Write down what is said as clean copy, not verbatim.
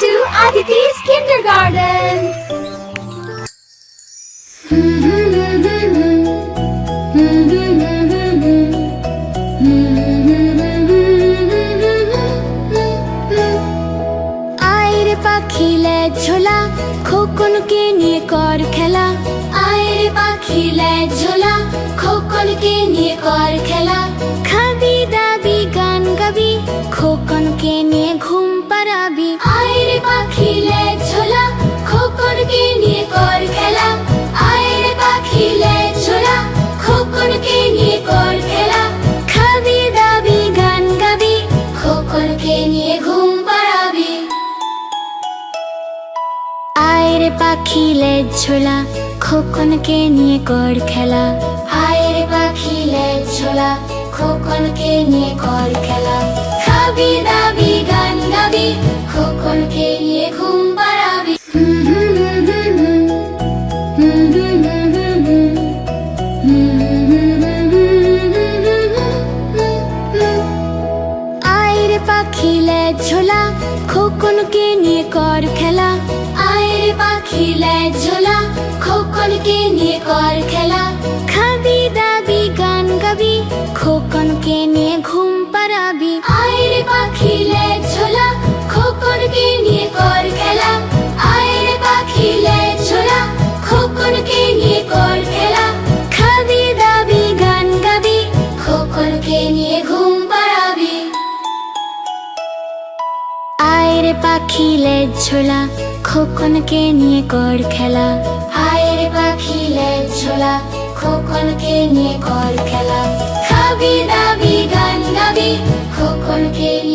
to Aditi's kindergarten. আয়রে পাখি লেজ ঝোলা খোকনকে নিয়ে কর খেলা। আয়রে পাখি লেজ ঝোলা খোকনকে নিয়ে কর খেলা। খাবি দাবি গান গাবি খোকনকে নিয়ে ঘুম পাড়াবি। আয়রে পাখি লেজ ঝোলা খোকনকে নিয়ে কর খেলা। আয়রে পাখি লেজ ঝোলা খোকনকে নিয়ে কর খেলা। খাবি দাবি গান গাবি খোকনকে নিয়ে ঘুম পাড়াবি। আয়রে পাখি লেজ ঝোলা খোকনকে নিয়ে কর খেলা। আয়রে পাখি লেজ ঝোলা খোকনকে নিয়ে কর খেলা। খাবি দাবি গান গাবি খোকনকে নিয়ে ঘুম পাড়াবি। আয়রে পাখি লেজ ঝোলা খোকনকে নিয়ে কর খেলা। আয়রে পাখি লেজ ঝোলা খোকনকে নিয়ে কর খেলা। খাবি দাবি গান গাবি খোকনকে নিয়ে ঘুম পাড়াবি। আয়রে পাখি লেজ ঝোলা খোকনকে নিয়ে কর খেলা। আয়রে পাখি লেজ ঝোলা খোকনকে নিয়ে কর খেলা। খাবি দাবি গান গাবি খোকনকে নিয়ে ঘুম পাড়াবি। আয়রে পাখি লেজ ঝোলা খোকনকে নিয়ে কর খেলা। আয়রে পাখি লেজ ঝোলা খোকনকে নিয়ে কর খেলা। খাবি দাবি গান গাবি খোকনকে নিয়ে